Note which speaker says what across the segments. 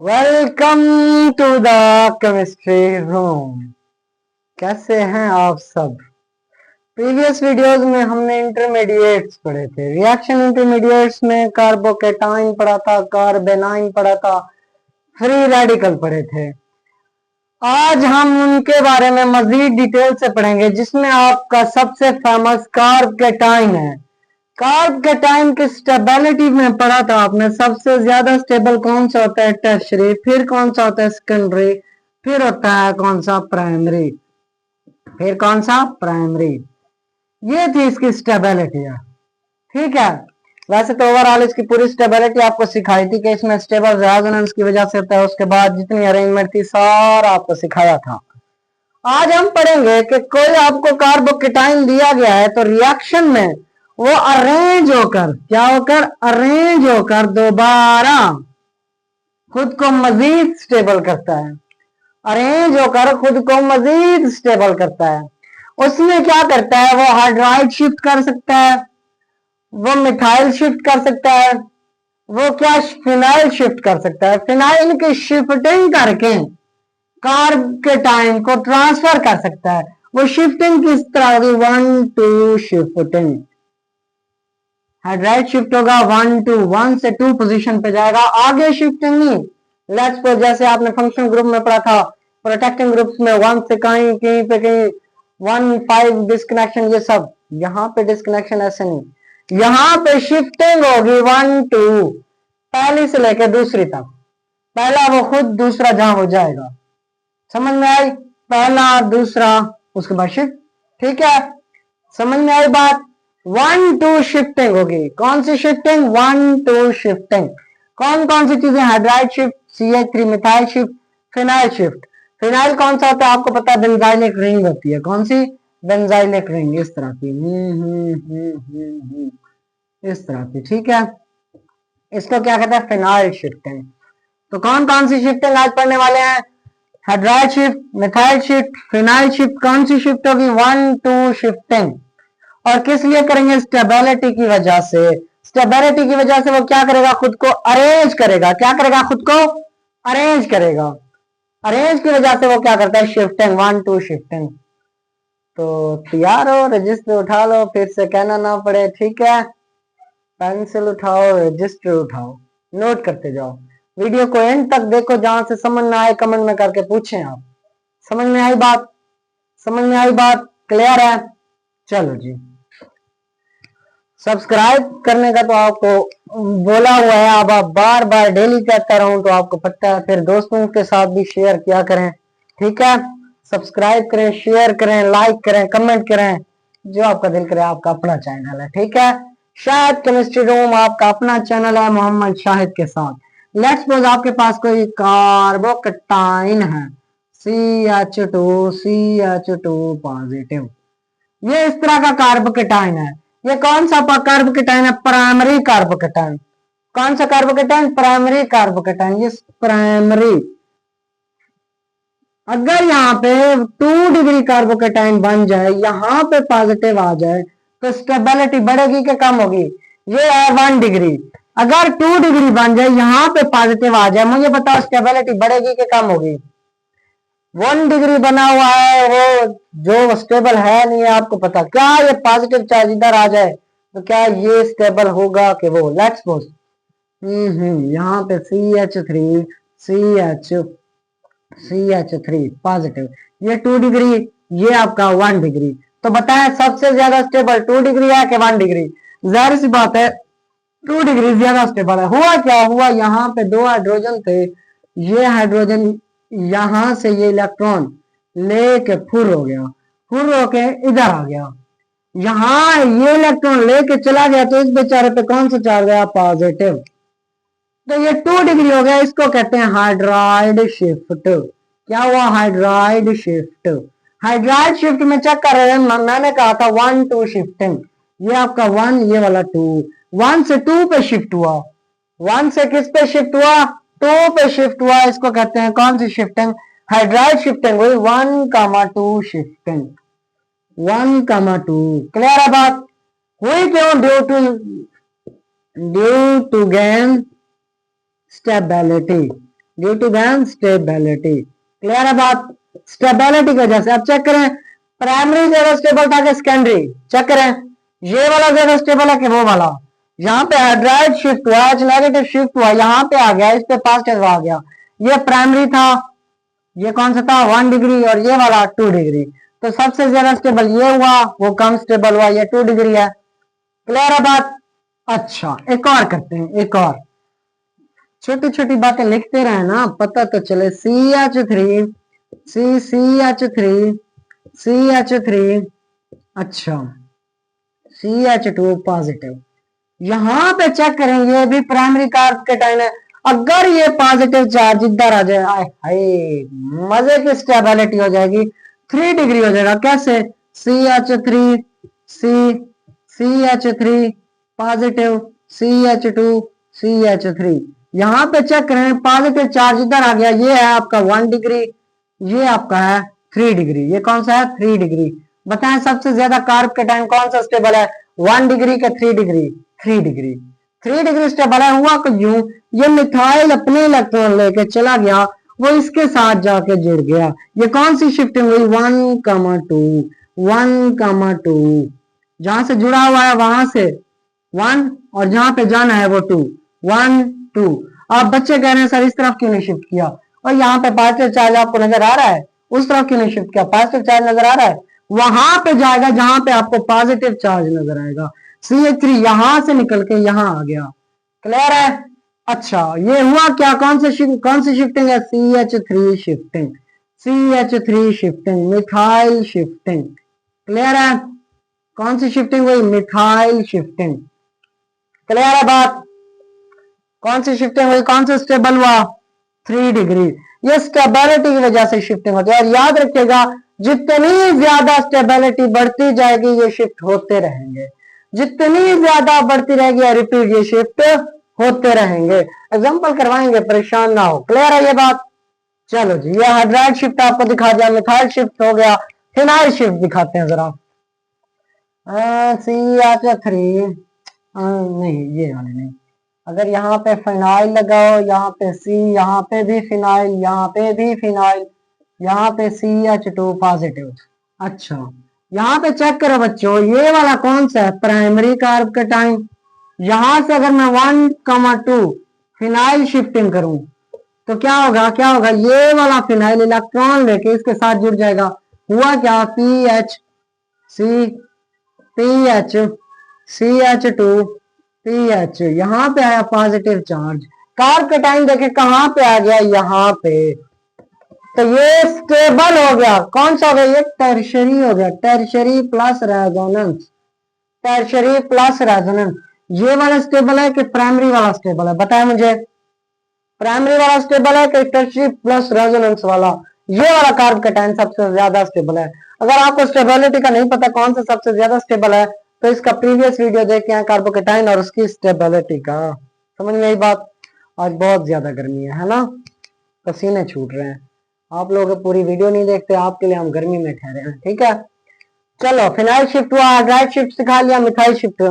Speaker 1: Welcome to the chemistry room. कैसे हैं आप सब? प्रीवियस वीडियोस में हमने इंटरमीडिएट्स पढ़े थे। रिएक्शन इंटरमीडिएट्स में कार्बोकेटाइन पढ़ा था, कार्बेनाइन पढ़ा था, फ्री रेडिकल पढ़े थे। आज हम उनके बारे में मजीद डिटेल से पढ़ेंगे, जिसमें आपका सबसे फेमस कार्बोकेटाइन है। कार्बोकेटाइन की स्टेबिलिटी में पढ़ा था आपने। सबसे ज्यादा स्टेबल कौन सा होता है? टर्शरी। फिर कौन सा होता है? सेकेंडरी। फिर होता है कौन सा? प्राइमरी। फिर कौन सा? प्राइमरी। ये थी इसकी स्टेबिलिटी है। ठीक है। वैसे तो ओवरऑल इसकी पूरी स्टेबिलिटी आपको सिखाई थी कि इसमें स्टेबल रेजोनेंस की वजह से होता है। उसके बाद जितनी अरेंजमेंट थी सारा आपको सिखाया था। आज हम पढ़ेंगे कि कोई आपको कार्बोकेटाइन दिया गया है तो रिएक्शन में वो अरेंज होकर, क्या होकर? अरेंज होकर दोबारा खुद को मजीद स्टेबल करता है। अरेंज होकर खुद को मजीद स्टेबल करता है। उसमें क्या करता है? वो हाइड्राइड शिफ्ट कर सकता है, वो मिथाइल शिफ्ट कर सकता है, वो क्या फिनाइल शिफ्ट कर सकता है। फिनाइल की शिफ्टिंग करके कार्बोकेटाइन को ट्रांसफर कर सकता है। वो शिफ्टिंग किस तरह होगी? 1-2 शिफ्टिंग। हाइड्राइड शिफ्ट होगा 1-2, 1 से 2 पोजीशन पे जाएगा, आगे शिफ्टिंग नहीं। लेट्स सपोज जैसे आपने फंक्शन ग्रुप में पढ़ा था, प्रोटेक्टिंग ग्रुप्स में 1 से कहीं कहीं पे कहीं 1-5 डिस्कनेक्शन, ये सब। यहाँ पे डिस्कनेक्शन ऐसे नहीं, यहाँ पे शिफ्टिंग होगी 1-2, पहली से लेकर दूसरी तक। पहला वो खुद, दूसरा जहां हो जाएगा। समझ में आई? पहला दूसरा, उसके बाद शिफ्ट। ठीक है, समझ में आई बात? 1-2 शिफ्टिंग होगी। कौन सी शिफ्टिंग? 1-2 शिफ्टिंग। कौन कौन सी चीजें? Hydride shift, CH3 methyl shift, phenyl shift. Phenyl कौन सा होता है आपको पता है? बेंजाइलिक रिंग होती है। कौन सी? बेंजाइलिक रिंग, इस तरह की। इस तरह की। ठीक है, इसको क्या कहते हैं? Phenyl shifting. तो कौन कौन सी शिफ्टिंग आज पढ़ने वाले हैं? Hydride shift, methyl shift, phenyl shift. कौन सी शिफ्ट होगी? 1-2 शिफ्टिंग। और किस लिए करेंगे? स्टेबिलिटी की वजह से। स्टेबिलिटी की वजह से वो क्या करेगा? खुद को अरेंज करेगा। क्या करेगा? खुद को अरेंज करेगा। अरेंज की वजह से वो क्या करता है? Shifting, 1-2 shifting. तो तैयार हो? रजिस्टर उठा लो, फिर से कहना ना पड़े। ठीक है, पेंसिल उठाओ, रजिस्टर उठाओ, नोट करते जाओ। वीडियो को एंड तक देखो, जहां से समझ में आए कमेंट में करके पूछें आप। समझ में आई बात? समझ में आई बात? क्लियर है? चलो जी। सब्सक्राइब करने का तो आपको बोला हुआ है, अब आप बार बार डेली कहता रहूं तो आपको पता है। फिर दोस्तों के साथ भी शेयर किया करें। ठीक है, सब्सक्राइब करें, शेयर करें, लाइक करें, कमेंट करें, जो आपका दिल करे। आपका अपना चैनल है। ठीक है, शाहिद केमिस्ट्री रूम आपका अपना चैनल है, मोहम्मद शाहिद के साथ। लेट्स सपोज आपके पास कोई कार्बोकेटाइन है, CH2 पॉजिटिव। ये इस तरह का कार्बोकेटाइन है। ये कौन सा कार्बोकेटाइन है? Primary carbocation. कौन सा कार्बोकेटाइन? Primary carbocation. ये प्राइमरी। अगर यहाँ पे 2 डिग्री कार्बोकेटाइन बन जाए, यहाँ पे पॉजिटिव आ जाए, तो स्टेबिलिटी बढ़ेगी कि कम होगी? ये है 1 डिग्री। अगर 2 डिग्री बन जाए, यहाँ पे पॉजिटिव आ जाए, मुझे बताओ स्टेबिलिटी बढ़ेगी कि कम होगी? 1 डिग्री बना हुआ है वो, जो स्टेबल है नहीं है, आपको पता। क्या ये पॉजिटिव चार्ज इधर आ जाए तो क्या ये स्टेबल होगा कि वो? लेट्स सपोज यहाँ पे CH3 CH3 पॉजिटिव, ये 2 डिग्री, ये आपका 1 डिग्री। तो बताएं सबसे ज्यादा स्टेबल 2 डिग्री है कि 1 डिग्री? जाहिर सी बात है 2 डिग्री ज्यादा स्टेबल है। हुआ क्या? हुआ यहाँ पे 2 हाइड्रोजन थे, ये हाइड्रोजन यहां से ये इलेक्ट्रॉन लेके फुर हो गया, फुर होके इधर आ गया, यहां ये इलेक्ट्रॉन लेके चला गया, तो इस बेचारे पे कौन सा चार्ज आया? पॉजिटिव। तो ये 2 डिग्री हो गया, इसको कहते हैं हाइड्राइड शिफ्ट। क्या हुआ? Hydride shift. हाइड्राइड शिफ्ट में चेक कर रहे हैं, मैंने कहा था 1-2 शिफ्टिंग। ये आपका 1, ये वाला 2, 1 से 2 पे शिफ्ट हुआ। 1 से किस पे शिफ्ट हुआ? 2 पे शिफ्ट हुआ। इसको कहते हैं कौन सी शिफ्टिंग? हाइड्राइड शिफ्टिंग हुई। 1-2 शिफ्टिंग, 1-2। क्लियर है बात? हुई क्यों? Due to gain stability. Due to then stability. Clear है बात? स्टेबिलिटी की वजह से। अब चेक करें, प्राइमरी ज्यादा स्टेबल था कि सेकेंडरी? चेक करें, ये वाला ज्यादा स्टेबल है कि वो वाला? यहाँ पे हाइड्राइड शिफ्ट हुआ, एच नेगेटिव शिफ्ट हुआ, यहाँ पे आ गया, इस पे पॉजिटिव आ गया। ये प्राइमरी था, ये कौन सा था 1 डिग्री, और ये वाला 2 डिग्री। तो सबसे ज्यादा स्टेबल ये हुआ, वो कम स्टेबल हुआ, ये 2 डिग्री है। क्लियर है बात? अच्छा, एक और करते हैं, एक और छोटी छोटी बातें लिखते रहे ना, पता तो चले। CH3 CH3 CH3, अच्छा CH2 पॉजिटिव। यहां पे चेक करें, ये भी प्राइमरी कार्बोकेटाइन है। अगर ये पॉजिटिव चार्ज इधर आ जाए, हाय मजे की स्टेबिलिटी हो जाएगी, 3 डिग्री हो जाएगा। कैसे? CH3 CH3 positive, CH2 CH3। यहां पे चेक करें, पॉजिटिव चार्ज इधर आ गया, ये है आपका 1 डिग्री, ये आपका है 3 डिग्री। ये कौन सा है? 3 डिग्री। बताएं सबसे ज्यादा कार्बोकेटाइन कौन सा स्टेबल है, 1 डिग्री का 3 डिग्री? 3 डिग्री। 3 डिग्री स्टेबल है। हुआ तो यूं, ये मिथाइल अपने इलेक्ट्रॉन लेके चला गया, वो इसके साथ जाके जुड़ गया। ये कौन सी शिफ्टिंग हुई? 1,2 1,2। जहां से जुड़ा हुआ है वहां से 1, और जहां पे जाना है वो 2, 1 2। अब बच्चे कह रहे हैं सर इस तरफ क्यों नहीं शिफ्ट किया, और यहाँ पे पॉजिटिव चार्ज आपको नजर आ रहा है, उस तरफ क्यों नहीं शिफ्ट किया? पॉजिटिव चार्ज नजर आ रहा है, वहां पे जाएगा जहां पे आपको पॉजिटिव चार्ज नजर आएगा। CH3 यहां से निकल के यहां आ गया। क्लियर है? अच्छा, ये हुआ क्या? कौन सी शिफ्टिंग है? CH3 shifting, CH3 shifting, methyl shifting. Clear है? कौन सी शिफ्टिंग हुई? Methyl shifting. क्लियर है बात? कौन सी शिफ्टिंग हुई? कौन सा स्टेबल हुआ? 3 डिग्री। ये स्टेबिलिटी की वजह से शिफ्टिंग होती है, और याद रखिएगा जितनी ज्यादा स्टेबिलिटी बढ़ती जाएगी ये शिफ्ट होते रहेंगे, जितनी ज्यादा बढ़ती रहेगी रिपीट ये शिफ्ट होते रहेंगे। एग्जांपल करवाएंगे, परेशान ना हो। क्लियर है ये बात? चलो जी, ये हाइड्राइड शिफ्ट आपको दिखा दिया, मिथाइल शिफ्ट हो गया, फिनाइल शिफ्ट दिखाते हैं जरा। CH3 नहीं, ये वाले नहीं। अगर यहाँ पे फिनाइल लगाओ, यहाँ पे C, यहाँ पे भी फिनाइल, यहाँ पे भी फिनाइल, यहाँ पे CH2 पॉजिटिव। अच्छा, यहाँ पे चेक करो बच्चों, ये वाला कौन सा है? Primary carbocation. यहां से अगर मैं 1,2 फिनाइल शिफ्टिंग करूं तो क्या होगा? क्या होगा? ये वाला फिनाइल इलेक्ट्रॉन लेके इसके साथ जुड़ जाएगा। हुआ क्या? PH CH2 PH, यहाँ पे आया पॉजिटिव चार्ज। कार्बोकेटाइन देखे कहां पे आ गया? यहाँ पे। तो ये स्टेबल हो गया। कौन सा हो गया? ये टर्शरी हो गया, tertiary plus resonance, tertiary plus resonance. ये वाला स्टेबल है कि प्राइमरी वाला स्टेबल है? बताए मुझे, प्राइमरी वाला स्टेबल है कि टर्शरी प्लस रेजोनेंस वाला? ये वाला कार्बोकेटाइन सबसे ज्यादा स्टेबल है। अगर आपको स्टेबिलिटी का नहीं पता कौन सा सबसे ज्यादा स्टेबल है, तो इसका प्रीवियस वीडियो देख के कार्बोकेटाइन और उसकी स्टेबिलिटी का। समझ में आई बात? आज बहुत ज्यादा गर्मी है ना, पसीने छूट रहे हैं। आप लोग पूरी वीडियो नहीं देखते, आपके लिए हम गर्मी में ठहरे हैं। ठीक है, चलो फिनाइल शिफ्ट हुआ, हाइड्राइड शिफ्ट दिखा लिया, मिथाइल शिफ्ट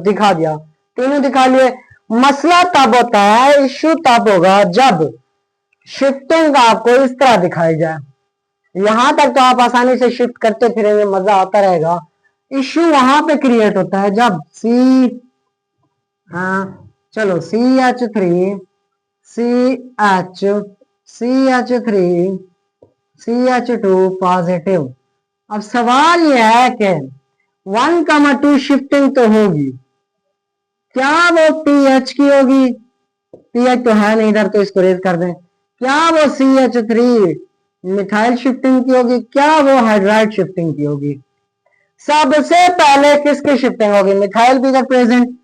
Speaker 1: दिखा दिया, तीनों दिखा लिए। मसला तब होता है, इश्यू तब होगा जब शिफ्टिंग आपको इस तरह दिखाई जाए। यहां तक तो आप आसानी से शिफ्ट करते फिरेंगे, मजा आता रहेगा। इश्यू वहां पे क्रिएट होता है जब चलो CH3 CH2 पॉजिटिव। अब सवाल यह है कि 1,2 शिफ्टिंग तो होगी, क्या वो PH की होगी? PH तो है नहीं इधर, तो इसको रेज कर दें। क्या वो CH3 मिथाइल शिफ्टिंग की होगी? क्या वो हाइड्राइड शिफ्टिंग की होगी? सबसे पहले किसकी शिफ्टिंग होगी? मिथाइल भी इधर प्रेजेंट,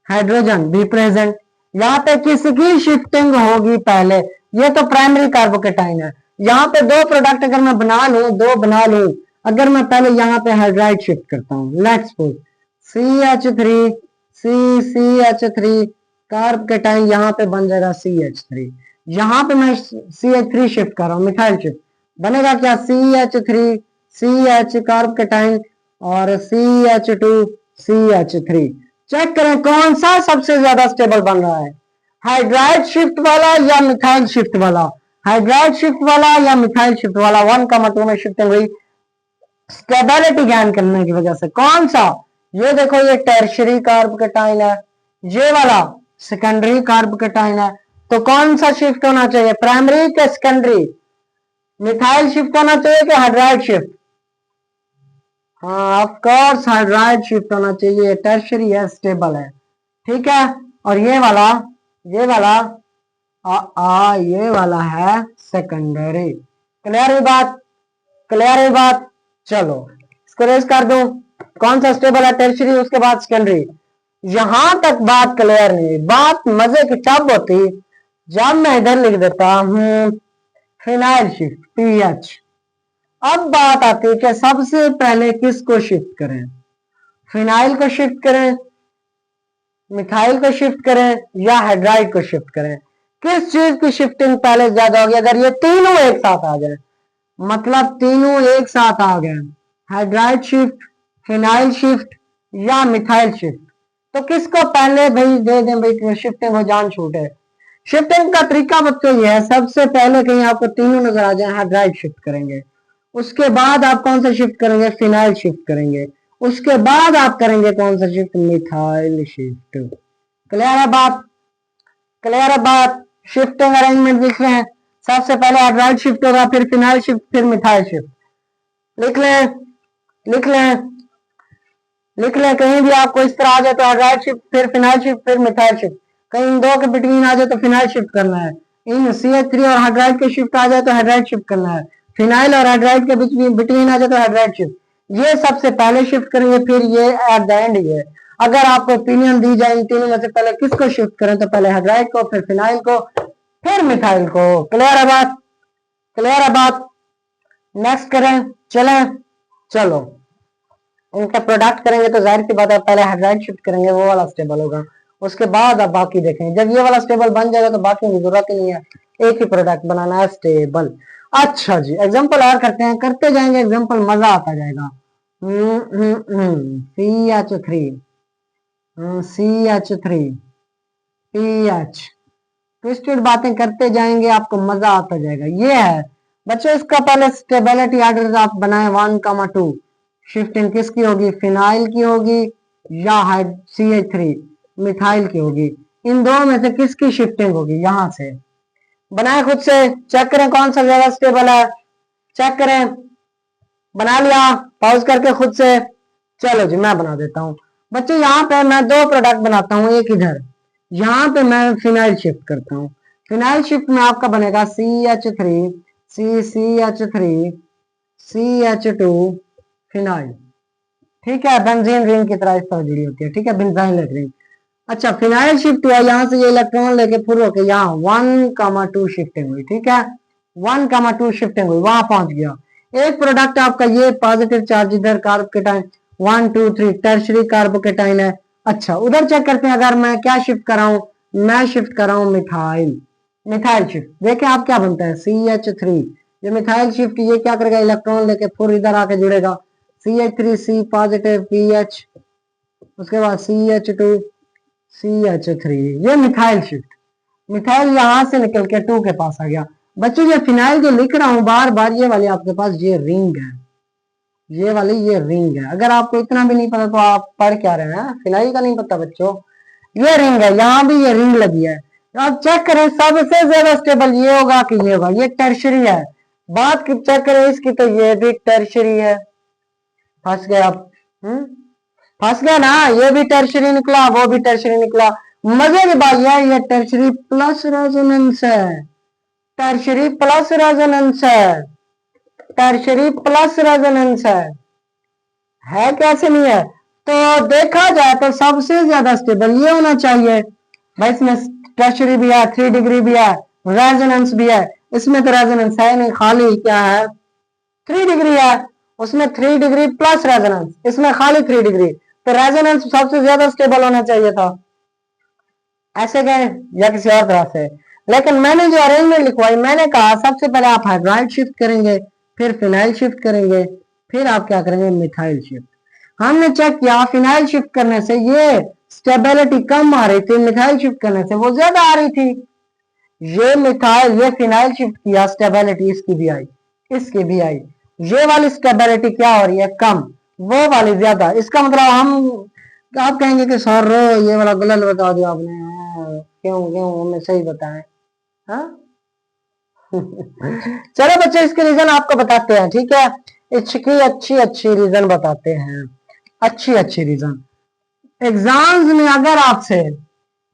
Speaker 1: हाइड्रोजन भी प्रेजेंट, यहाँ पे किसकी शिफ्टिंग होगी पहले? ये तो प्राइमरी कार्बोकेटाइन है। यहाँ पे दो प्रोडक्ट अगर मैं बना लूं, दो बना लूं, अगर मैं पहले यहाँ पे हाइड्राइड शिफ्ट करता हूँ, let's suppose CH3 CH3 carbocation, यहाँ पे बन जाएगा CH3। यहाँ पे मैं CH3 शिफ्ट कर रहा हूँ, मिथाइल शिफ्ट बनेगा क्या? CH3 CH कार्बोकेटाइन और CH2 CH3। चेक करें कौन सा सबसे ज्यादा स्टेबल बन रहा है? हाइड्राइड शिफ्ट वाला या मिथाइल शिफ्ट वाला, हाइड्राइड शिफ्ट वाला या मिथाइल शिफ्ट वाला, 1,2 में शिफ्टिंग हुई स्टेबिलिटी ज्ञान करने की वजह से। कौन सा? ये देखो ये टर्शियरी कार्बोकेटाइन है, ये वाला सेकेंडरी कार्बोकेटाइन है। तो कौन सा शिफ्ट होना चाहिए, प्राइमरी के सेकेंडरी? मिथाइल शिफ्ट होना चाहिए कि हाइड्राइड शिफ्ट? हाँ ऑफ कोर्स हाइड्राइड शिफ्ट होना चाहिए, टर्शियरी है, स्टेबल है। ठीक है, और ये वाला ये वाला है सेकेंडरी। क्लियर हुई बात? क्लियर हुई बात? चलो इसको रेस कर दूं, कौन सा स्टेबल है, टर्शियरी, उसके बाद सेकेंडरी। यहां तक बात क्लियर नहीं, बात मजे की तब होती जब मैं इधर लिख देता हूं फिनाइल शिफ्ट, पीएच। अब बात आती है कि सबसे पहले किसको शिफ्ट करें, फिनाइल को शिफ्ट करें, मिथाइल को शिफ्ट करें या हाइड्राइड को शिफ्ट करें? किस चीज की शिफ्टिंग पहले ज्यादा होगी? अगर ये तीनों एक साथ आ जाए, मतलब तीनों एक साथ आ गए, हाइड्राइड शिफ्ट, फिनाइल शिफ्ट या मिथाइल शिफ्ट, तो किसको पहले भाई दे दें भाई शिफ्टिंग हो, जान छूटे। शिफ्टिंग का तरीका बच्चों ये है, सबसे पहले कहीं आपको तीनों नजर आ जाए, हाइड्राइड शिफ्ट करेंगे, उसके बाद आप कौन सा शिफ्ट करेंगे, फिनाइल शिफ्ट करेंगे, उसके बाद आप करेंगे कौन सा शिफ्ट, मिथाइल शिफ्ट। क्लियर है बात? क्लियर है बात? शिफ्टिंग अरेंजमेंट लिख रहे हैं, सबसे पहले हाइड्राइड शिफ्ट होगा, फिर फिनाइल शिफ्ट, फिर मिथाइल शिफ्ट। लिख लें, लिख लें, लिख लें। कहीं भी आपको इस तरह आ जाए तो हाइड्राइड शिफ्ट, फिर फिनाइल शिफ्ट, फिर मिथाइल शिफ्ट। कहीं इन दो के बिटवीन आ जाए तो फिनाइल शिफ्ट करना है। इन CH3 और हाइड्राइड के शिफ्ट आ जाए तो हाइड्राइड शिफ्ट करना है। फिनाइल और हाइड्राइड के बिटवीन आ जाए तो हाइड्राइड शिफ्ट। ये सबसे पहले शिफ्ट करेंगे, फिर ये एट द एंड ये। अगर आपको ओपिनियन दी जाए इन तीनों में से पहले किसको शिफ्ट करें, तो पहले हाइड्राइड को, फिर फिनाइल को, फिर मिथाइल को। क्लियर है बात? क्लियर है बात? नेक्स्ट करें, चलें, चलो उनका प्रोडक्ट करेंगे तो जाहिर सी बात है पहले हाइड्राइड शिफ्ट करेंगे, वो वाला स्टेबल होगा, उसके बाद आप बाकी देखेंगे। जब ये वाला स्टेबल बन जाएगा तो बाकी की जरूरत ही नहीं है, एक ही प्रोडक्ट बनाना है, स्टेबल। अच्छा जी एग्जांपल और करते हैं, करते जाएंगे एग्जांपल, मजा आता जाएगा। CH3 CH3 PH, ट्विस्टेड बातें करते जाएंगे, आपको मजा आता जाएगा। ये है बच्चों, इसका पहले स्टेबिलिटी ऑर्डर आप बनाए 1,2। शिफ्टिंग किसकी होगी, फिनाइल की होगी या CH3 मिथाइल की होगी? इन दो में से किसकी शिफ्टिंग होगी? यहां से बनाए, खुद से चेक करें कौन सा ज्यादा स्टेबल है, चेक करें। बना लिया, पॉज करके खुद से। चलो जी मैं बना देता हूँ बच्चों। यहाँ पे मैं दो प्रोडक्ट बनाता हूँ, एक इधर, यहाँ पे मैं फिनाइल शिफ्ट करता हूँ। फिनाइल शिफ्ट में आपका बनेगा CH3 CH3 CH2 फिनाइल। ठीक है, बेंजीन रिंग की तरह इस तरह जुड़ी होती है। ठीक है, बेंजाइल रिंग। अच्छा फिनाइल शिफ्ट हुआ, यहाँ से ये इलेक्ट्रॉन लेके फिर होके यहाँ 1,2 शिफ्टिंग हुई। ठीक है, 1,2 शिफ्टिंग हुई, वहां पहुंच गया। एक प्रोडक्ट आपका ये पॉजिटिव चार्ज इधर कार्बोकेटाइन 1 2 3 टर्शरी कार्बोकेटाइन है। अच्छा उधर चेक करते हैं, अगर मैं क्या शिफ्ट कर रहा हूँ, मैं शिफ्ट कर रहा हूँ मिथाइल, मिथाइल शिफ्ट। देखें आप क्या बनता है, CH3, ये मिथाइल शिफ्ट ये क्या करेगा, इलेक्ट्रॉन लेके फिर इधर आके जुड़ेगा, CH3 C पॉजिटिव PH, उसके बाद CH2 CH3, ये मिथाइल शिफ्ट। मिथाइल यहां से निकल के 2 के पास आ गया। बच्चों ये फिनाइल जो लिख रहा हूं बार बार, ये वाली आपके पास ये रिंग है, ये वाली ये रिंग है। अगर आपको इतना भी नहीं पता तो आप पढ़ क्या रहे हैं, फिनाइल का नहीं पता बच्चों, ये रिंग है, यहाँ भी ये रिंग लगी है। आप चेक करें सबसे ज्यादा स्टेबल ये होगा कि ये होगा, ये टर्शरी है। बात की चेक करें इसकी, तो ये भी टर्शरी है। फंस गए आप, फंस गया ना, ये भी टर्शरी निकला, वो भी टर्शरी निकला। मजे की बात यह है ये टर्शरी प्लस रेजोनेंस है, टर्शरी प्लस रेजोनेंस है, टर्शरी प्लस रेजोनेंस है कैसे नहीं है? तो देखा जाए तो सबसे ज्यादा स्टेबल ये होना चाहिए भाई, इसमें टर्शरी भी है, 3 डिग्री भी है, रेजोनेंस भी है। इसमें तो रेजोनेंस है नहीं, खाली क्या है, 3 डिग्री है, उसमें 3 डिग्री प्लस रेजोनेंस, इसमें खाली 3 डिग्री। तो रेजोनेंस सबसे ज्यादा स्टेबल होना चाहिए था। ऐसे गए या किसी और तरह से, लेकिन मैंने जो अरेंजमेंट लिखवाई, मैंने कहा सबसे पहले आप हाइड्राइड शिफ्ट करेंगे, फिर फिनाइल शिफ्ट करेंगे, फिर आप क्या करेंगे, मिथाइल शिफ्ट। हमने चेक किया फिनाइल शिफ्ट करने से ये स्टेबिलिटी कम आ रही थी, मिथाइल शिफ्ट करने से वो ज्यादा आ रही थी। ये मिथाइल ये फिनाइल शिफ्ट किया, स्टेबिलिटी इसकी भी आई, इसकी भी आई। ये वाली स्टेबिलिटी क्या हो रही है, कम, वो वाली ज्यादा। इसका मतलब आप कहेंगे कि सर ये वाला गलत बता दिया आपने। क्यों क्यों, हमें सही बताएं। हाँ चलो बच्चे, इसके रीजन आपको बताते हैं, ठीक है। इसकी अच्छी अच्छी रीजन बताते हैं, अच्छी अच्छी रीजन। एग्जाम्स में अगर आपसे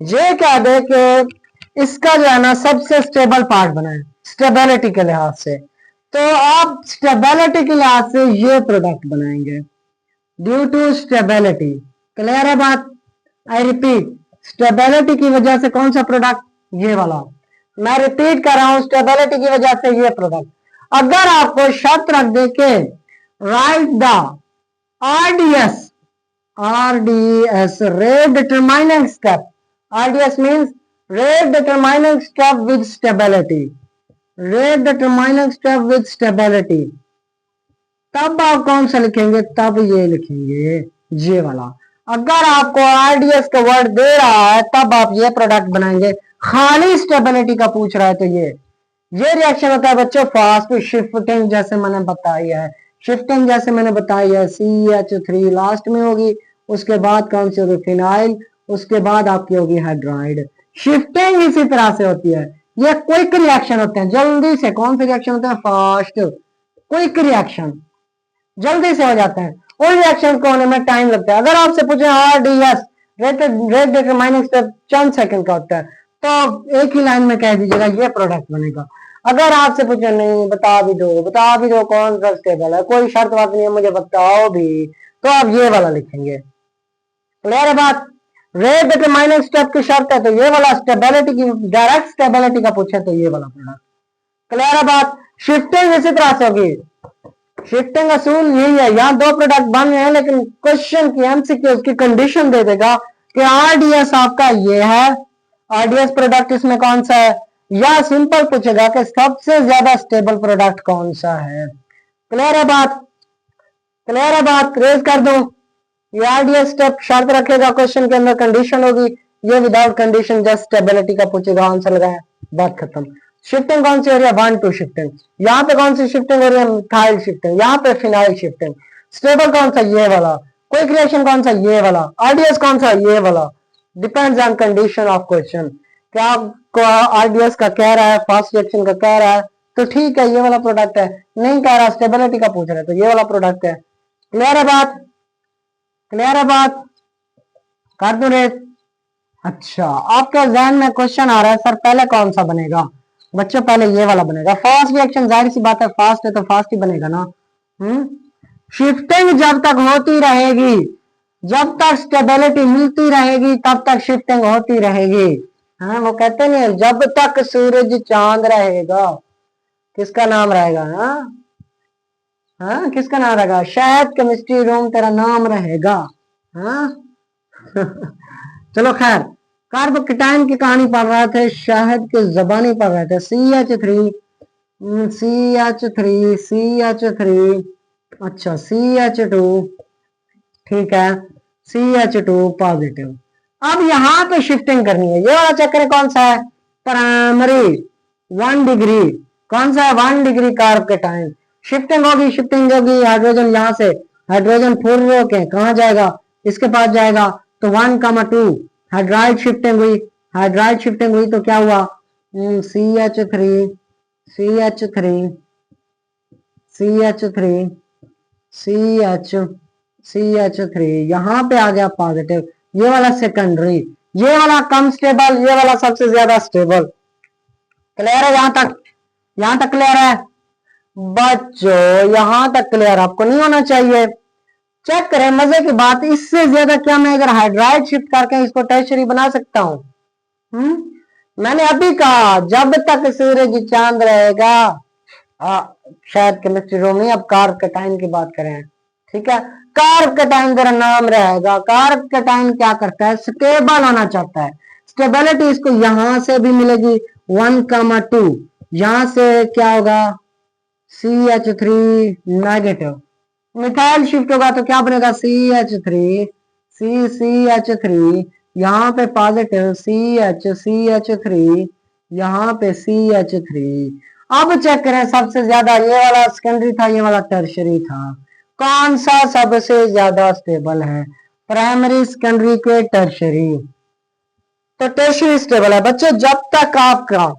Speaker 1: ये कह दे कि इसका जो है ना सबसे स्टेबल पार्ट बनाए स्टेबिलिटी के लिहाज से, तो आप स्टेबिलिटी के लिहाज से ये प्रोडक्ट बनाएंगे ड्यू टू स्टेबिलिटी। क्लियर है बात? आई रिपीट, स्टेबिलिटी की वजह से कौन सा प्रोडक्ट, ये वाला। मैं रिपीट कर रहा हूं, स्टेबिलिटी की वजह से ये प्रोडक्ट। अगर आपको शर्त रख दे के right the RDS, RDS, rate determining step. RDS means rate determining step with stability. Rate determining step with stability. तब आप कौन सा लिखेंगे, तब ये लिखेंगे, ये वाला। अगर आपको RDS का वर्ड दे रहा है तब आप ये प्रोडक्ट बनाएंगे। खाली स्टेबिलिटी का पूछ रहा है तो ये रिएक्शन होता है बच्चों फास्ट शिफ्टिंग, जैसे मैंने बताया है। शिफ्टिंग जैसे मैंने बताई है, CH3 लास्ट में होगी, उसके बाद कौन सी होगी, फिनाइल, उसके बाद आपकी होगी हाइड्राइड। शिफ्टिंग इसी तरह से होती है। ये क्विक रिएक्शन होते हैं, जल्दी से। कौन से रिएक्शन होते हैं, फास्ट क्विक रिएक्शन, जल्दी से हो जाते हैं। उन रिएक्शन को होने में टाइम लगता है। अगर आपसे पूछे RDS, रेट डिटरमाइनिंग स्टेप, चंद सेकंड का होता है, तो एक ही लाइन में कह दीजिएगा ये प्रोडक्ट बनेगा। अगर आपसे पूछे नहीं बता भी दो कौन सा स्टेबल है, कोई शर्त बात नहीं है, मुझे बताओ भी, तो आप ये वाला लिखेंगे। क्लियर है बात? रेट डिटरमाइनिंग स्टेप की शर्त है तो ये वाला, स्टेबिलिटी की, डायरेक्ट स्टेबिलिटी का पूछे तो ये वाला प्रोडक्ट। क्लियर है बात? शिफ्टिंग इसी तरह से होगी। शिफ्टिंग असूल यही है। यहाँ दो प्रोडक्ट बन रहे हैं, लेकिन क्वेश्चन की MCQ उसकी कंडीशन दे देगा कि RDS आपका ये है, RDS प्रोडक्ट इसमें कौन सा है, या सिंपल पूछेगा कि सबसे ज्यादा स्टेबल प्रोडक्ट कौन सा है। क्लियर है बात? क्लियर है बात? रेज कर दो। ये RDS स्टेप शर्त रखेगा, क्वेश्चन के अंदर कंडीशन होगी। ये विदाउट कंडीशन जस्ट स्टेबिलिटी का पूछेगा, आंसर लगाया, बात खत्म। शिफ्टिंग कौन सी हो रही है, 1 2 शिफ्टिंग। यहाँ पे कौन सी शिफ्टिंग हो रही है, मिथाइल शिफ्टिंग। यहाँ पे फिनाइल शिफ्टिंग। स्टेबल कौन सा, ये वाला। क्विक रिएक्शन कौन सा, ये वाला। RDS कौन सा, ये वाला। Depends on condition of question. क्या आपको RDS का कह रहा है, फास्ट रिएक्शन का कह रहा है, तो ठीक है ये वाला प्रोडक्ट है। नहीं कह रहा, स्टेबिलिटी का पूछ रहा है, तो ये वाला प्रोडक्ट है। क्लियर है बात? क्लियर है बात? कर दो रेट। अच्छा, आपके जहन में क्वेश्चन आ रहा है सर पहले कौन सा बनेगा। बच्चों पहले ये वाला बनेगा। फास्ट रिएक्शन, जाहिर सी बात है, फास्ट है तो फास्ट ही बनेगा ना। शिफ्टिंग जब तक होती रहेगी, जब तक स्टेबिलिटी मिलती रहेगी, तब तक शिफ्टिंग होती रहेगी। हाँ, वो कहते नहीं, जब तक सूरज चांद रहेगा, किसका नाम रहेगा, हाँ किसका नाम रहेगा, शायद केमिस्ट्री रूम तेरा नाम रहेगा। हाँ चलो खैर, कार्बोकेटाइन की कहानी पढ़ रहे थे, शहद के जबानी पढ़ रहे थे। CH3 CH3 अच्छा CH2, ठीक है, CH2 पॉजिटिव। अब यहाँ पे शिफ्टिंग करनी है। ये वाला चक्कर कौन सा है, प्राइमरी 1 डिग्री। कौन सा है, 1 डिग्री कार्बोकेटाइन। शिफ्टिंग होगी हाइड्रोजन, यहाँ से हाइड्रोजन फुर के कहा जाएगा, इसके पास जाएगा, तो 1,2 हाइड्राइड शिफ्टिंग हुई। हाइड्राइड शिफ्टिंग हुई तो क्या हुआ, CH3 CH3 यहाँ पे आ गया पॉजिटिव। ये वाला सेकेंडरी, ये वाला कम स्टेबल, ये वाला सबसे ज्यादा स्टेबल। क्लियर है यहाँ तक? यहाँ तक क्लियर है बच्चों? यहाँ तक क्लियर आपको नहीं होना चाहिए। चेक करें, मजे की बात, इससे ज्यादा क्या मैं अगर हाइड्राइड शिफ्ट करके इसको टर्शियरी बना सकता हूं। मैंने अभी कहा जब तक सूरज चांद रहेगा, शायद केमिस्ट्री रूम में, अब कार्बोकेटाइन की बात करें, ठीक है। कार्बोकेटाइन तेरा नाम रहेगा। कार्बोकेटाइन क्या करता है, स्टेबल होना चाहता है। स्टेबिलिटी इसको यहां से भी मिलेगी 1,2, यहां से क्या होगा, CH3 नेगेटिव। मिथाइल शिफ्ट होगा तो क्या बनेगा, CH3 CH3, यहाँ पे पॉजिटिव CH3, यहाँ पे CH3। अब चेक करें सबसे ज्यादा, ये वाला सेकेंडरी था, ये वाला टर्शरी था, कौन सा सबसे ज्यादा स्टेबल है? प्राइमरी, सेकेंडरी के टर्शरी। तो टर्शरी स्टेबल है बच्चों। जब तक आपका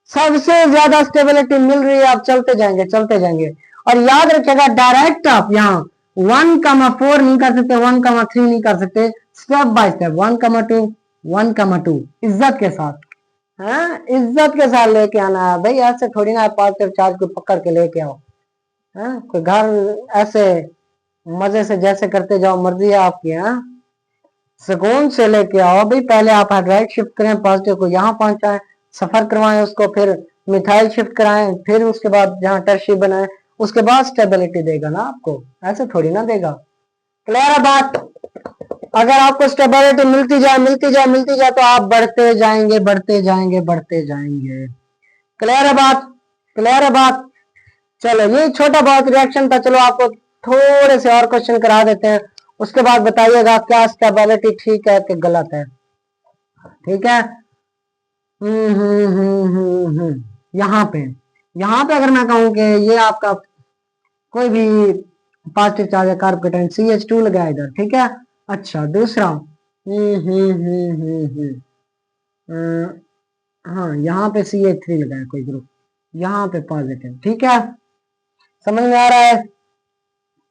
Speaker 1: सबसे ज्यादा स्टेबिलिटी मिल रही है, आप चलते जाएंगे चलते जाएंगे। और याद रखिएगा, डायरेक्ट आप यहाँ 1,4 नहीं कर सकते, 1,3 नहीं कर सकते, स्टेप बाय स्टेप 1,2 1,2 इज्जत के साथ, हाँ इज्जत के साथ लेके आना है भाई। ऐसे थोड़ी ना पॉजिटिव चार्ज को पकड़ के लेके आओ, हाँ कोई घर ऐसे मजे से जैसे करते जाओ, मर्जी है आपकी, हाँ सुकून से लेके आओ भाई। पहले आप हाइड्राइड शिफ्ट करें, पॉजिटिव को यहाँ पहुंचाएं, सफर करवाएं उसको, फिर मिथाइल शिफ्ट कराएं, फिर उसके बाद जहाँ टर्शी बनाए, उसके बाद स्टेबिलिटी देगा ना आपको, ऐसे थोड़ी ना देगा। क्लियर है बात? अगर आपको स्टेबिलिटी मिलती जाए मिलती जाए मिलती जाए, तो आप बढ़ते जाएंगे बढ़ते जाएंगे बढ़ते जाएंगे। क्लियर है बात? क्लियर है बात? चलो ये छोटा बहुत रिएक्शन था, चलो आपको थोड़े से और क्वेश्चन करा देते हैं, उसके बाद बताइएगा क्या स्टेबिलिटी ठीक है कि गलत है। ठीक है। यहाँ पे अगर मैं कहूँ कि ये आपका कोई भी पॉजिटिव चार्ज है, कार्बोकेटाइन CH2 लगाया इधर, ठीक है। अच्छा दूसरा, हाँ यहाँ पे CH3 लगाया कोई ग्रुप, यहाँ पे पॉजिटिव, ठीक है, समझ में आ रहा है?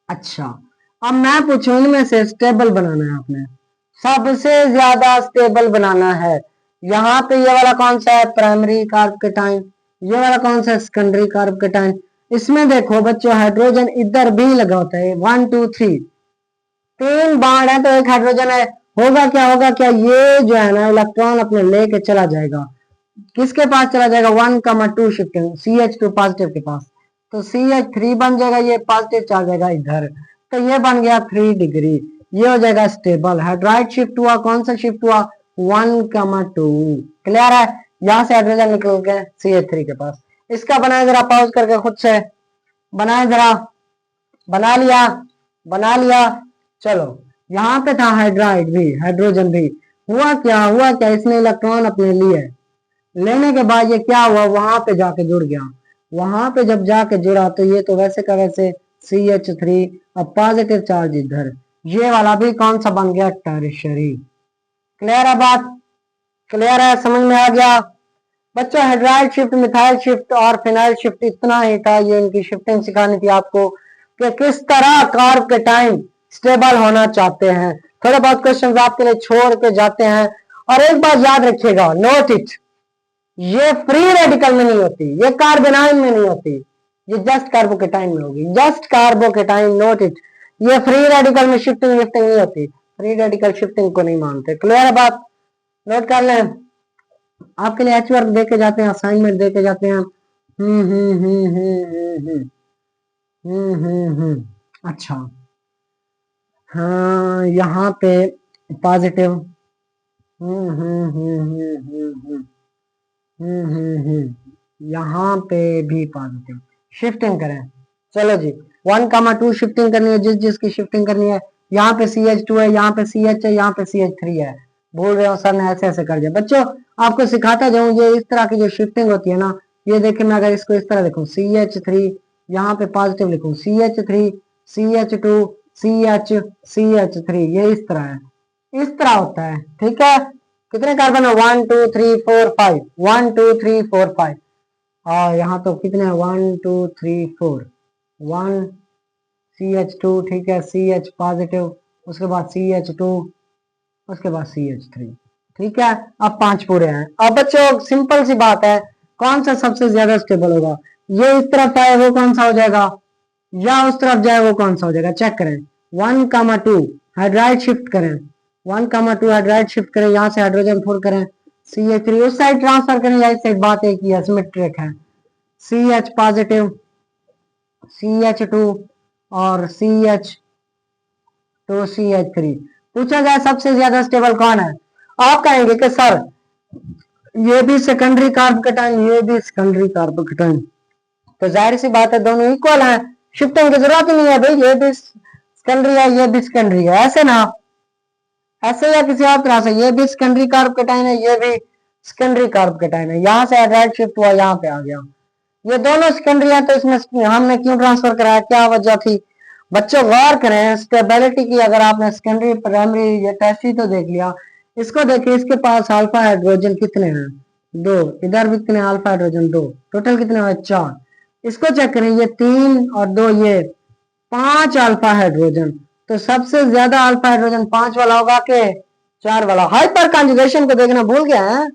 Speaker 1: अच्छा अब मैं पूछूं, इनमें से स्टेबल बनाना है आपने, सबसे ज्यादा स्टेबल बनाना है। यहाँ पे ये वाला कौन सा है? Primary carbocation. ये वाला कौन सा है? Secondary carbocation. इसमें देखो बच्चों, हाइड्रोजन इधर भी लगा होता है, 1 2 3 3 बॉन्ड है, तो एक हाइड्रोजन है। होगा क्या, होगा क्या, ये जो है ना इलेक्ट्रॉन अपने लेके चला जाएगा, किसके पास चला जाएगा? 1,2 शिफ्टिंग CH2 पॉजिटिव के पास, तो CH3 बन जाएगा, ये पॉजिटिव चार्ज जाएगा इधर, तो ये बन गया 3 डिग्री, ये हो जाएगा स्टेबल। हाइड्राइड शिफ्ट हुआ, कौन सा शिफ्ट हुआ? 1,2। क्लियर है? यहां से हाइड्रोजन निकल गए CH3 के पास। इसका बनाए जरा, पॉज करके खुद से बनाए जरा, बना लिया बना लिया। चलो यहाँ पे था हाइड्राइड भी, हाइड्रोजन भी, हुआ क्या, हुआ क्या, इसने इलेक्ट्रॉन अपने लिए, लेने के बाद ये क्या हुआ, वहां पे जाके जुड़ गया। वहां पे जब जाके जुड़ा, तो ये तो वैसे का वैसे CH3, अब पॉजिटिव चार्ज इधर, ये वाला भी कौन सा बन गया? टर्शरी। क्लियर है बात? क्लियर है? समझ में आ गया बच्चों? हाइड्राइड शिफ्ट, मिथाइल शिफ्ट और फिनाइल शिफ्ट, इतना ही था, ये इनकी शिफ्टिंग सिखानी थी आपको कि किस तरह कार्बोकेटाइन स्टेबल होना चाहते हैं। थोड़े बहुत क्वेश्चंस आपके लिए छोड़ के जाते हैं। और एक बात याद रखिएगा, नोट इट, ये फ्री रेडिकल में नहीं होती, ये कार्बोनाइन में नहीं होती, ये जस्ट कार्बोकेटाइन में होगी, जस्ट कार्बोकेटाइन। नोट इट, ये फ्री रेडिकल में शिफ्टिंग लिफ्टिंग नहीं होती, फ्री रेडिकल शिफ्टिंग को नहीं मानते। क्लियर है बात? नोट कर लें, आपके लिए एच वर्क दे के जाते हैं, असाइनमेंट दे के जाते हैं। अच्छा हाँ यहाँ पे पॉजिटिव, यहाँ पे भी पॉजिटिव, शिफ्टिंग करें। चलो जी 1,2 शिफ्टिंग करनी है, जिस जिसकी शिफ्टिंग करनी है। यहाँ पे CH2 है, यहाँ पे CH है, यहाँ पे CH3 है। भूल रहे हो सर ने ऐसे ऐसे कर दिया। बच्चों आपको सिखाता जाऊं, ये इस तरह की जो शिफ्टिंग होती है ना, ये देखिए मैं अगर इसको इस तरह लिखूं, CH3 यहाँ पे पॉजिटिव लिखूं, CH3 CH2 CH CH3, ये इस तरह है, इस तरह होता है। ठीक है, कितने कार्बन है? 1 2 3 4 5, 1 2 3 4 5, और यहाँ तो कितने हैं? 1 2 3 4, 1 CH2, ठीक है, CH पॉजिटिव, उसके बाद CH2, उसके बाद CH3, ठीक है। अब 5 पूरे हैं। अब बच्चों सिंपल सी बात है, कौन सा सबसे ज्यादा स्टेबल होगा? ये इस तरफ आए वो कौन सा हो जाएगा, या उस तरफ जाए वो कौन सा हो जाएगा? चेक करें। 1,2 हाइड्राइड शिफ्ट करें, 1,2 हाइड्राइड शिफ्ट करें, यहाँ से हाइड्रोजन 4 करें, CH3 उस साइड ट्रांसफर करें, या इस साइड, बात एक ही है, सिमेट्रिक है। CH पॉजिटिव, CH2 और CH2 CH3। पूछा जाए सबसे ज्यादा स्टेबल कौन है, आप कहेंगे कि सर ये भी सेकेंडरी कार्बोकेटाइन, ये भी सेकेंडरी कार्बोकेटाइन, तो जाहिर सी बात है दोनों इक्वल हैं, शिफ्टिंग की जरूरत ही नहीं है भाई, ये भी सेकेंडरी है ये भी सेकेंडरी है, ऐसे ना। ऐसे या किसी और तरह से, ये भी सेकेंडरी कार्ब कैटायन है, ये भी सेकेंडरी कार्ब कैटायन है। यहाँ से हाइड्राइड शिफ्ट हुआ, यहाँ पे आ गया। ये दोनों सेकेंडरी है, तो इसमें हमने क्यों ट्रांसफर कराया, क्या वजह थी? बच्चों गौर करें स्टेबिलिटी की। अगर आपने सेकेंडरी प्राइमरी या टर्शियरी तो देख लिया, इसको देखिए, इसके पास अल्फा हाइड्रोजन कितने हैं? 2। इधर भी कितने अल्फा हाइड्रोजन? 2। टोटल कितने हुए? 4। इसको चेक करें, ये 3 और 2, ये 5 अल्फा हाइड्रोजन। तो सबसे ज्यादा अल्फा हाइड्रोजन 5 वाला होगा के 4 वाला? हाइपर कॉन्जुगेशन को देखना भूल गया है?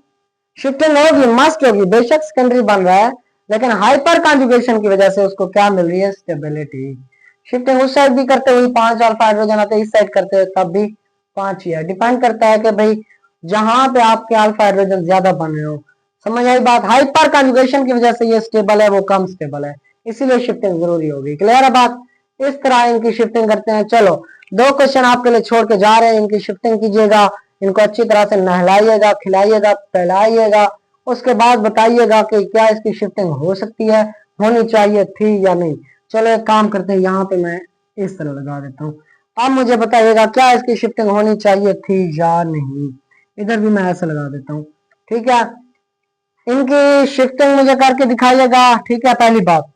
Speaker 1: शिफ्टिंग होगी, मस्ट होगी, बेशक सेकेंडरी बन रहा है, लेकिन हाइपर कॉन्जुगेशन की वजह से उसको क्या मिल रही है? स्टेबिलिटी। शिफ्टिंग उस साइड भी करते हुए 5 अल्फा हाइड्रोजन आते, इस साइड करते हुए तब भी 5 ही है। डिपेंड करता है कि भाई जहां पे आपके अल्फा हाइड्रोजन ज्यादा बन रहे हो। समझ आई बात? हाइपर कॉन्जुगेशन की वजह से ये स्टेबल है, वो कम स्टेबल है, इसीलिए शिफ्टिंग जरूरी होगी। क्लियर है बात? इस तरह इनकी शिफ्टिंग करते हैं। चलो 2 क्वेश्चन आपके लिए छोड़ के जा रहे हैं, इनकी शिफ्टिंग कीजिएगा, इनको अच्छी तरह से नहलाइएगा, खिलाइएगा, पिलाइएगा, उसके बाद बताइएगा कि क्या इसकी शिफ्टिंग हो सकती है, होनी चाहिए थी या नहीं। चलो एक काम करते हैं, यहाँ पे मैं इस तरह लगा देता हूँ। अब मुझे बताइएगा क्या इसकी शिफ्टिंग होनी चाहिए थी या नहीं। इधर भी मैं ऐसा लगा देता हूँ, ठीक है। इनकी शिफ्टिंग मुझे करके दिखाइएगा, ठीक है। पहली बात,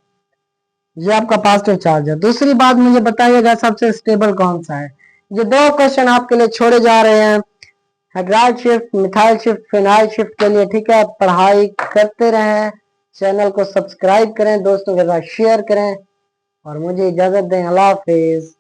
Speaker 1: ये आपका पॉजिटिव चार्ज है। दूसरी बात, मुझे बताइएगा सबसे स्टेबल कौन सा है। ये 2 क्वेश्चन आपके लिए छोड़े जा रहे हैं, hydride shift, methyl shift, phenyl shift के लिए, ठीक है। पढ़ाई करते रहें, चैनल को सब्सक्राइब करें, दोस्तों के साथ शेयर करें, और मुझे इजाजत दें। अल्लाह हाफिज।